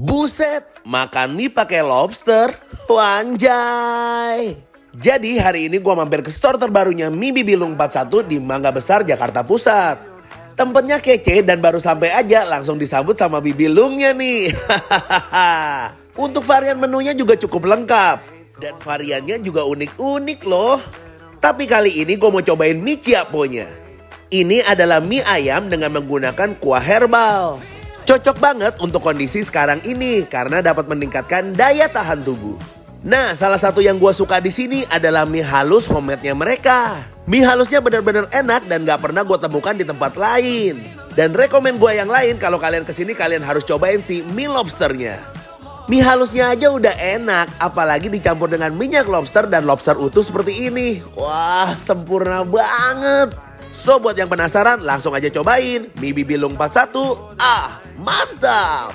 Buset, makan mie pakai lobster? Wanjay. Jadi hari ini gua mampir ke store terbarunya Mie Bibilung 41 di Mangga Besar, Jakarta Pusat. Tempatnya kece dan baru sampai aja langsung disambut sama Bibilungnya nih. Untuk varian menunya juga cukup lengkap. Dan variannya juga unik-unik loh. Tapi kali ini gue mau cobain mie Ciaponya. Ini adalah mie ayam dengan menggunakan kuah herbal. Cocok banget untuk kondisi sekarang ini karena dapat meningkatkan daya tahan tubuh. Nah, salah satu yang gue suka di sini adalah mie halus homemade-nya mereka. Mie halusnya benar-benar enak dan gak pernah gue temukan di tempat lain. Dan rekomen gue yang lain kalau kalian kesini kalian harus cobain si mie lobsternya. Mie halusnya aja udah enak, apalagi dicampur dengan minyak lobster dan lobster utuh seperti ini. Wah, sempurna banget. So, buat yang penasaran langsung aja cobain Mie Bibilung 41. Ah, mantap!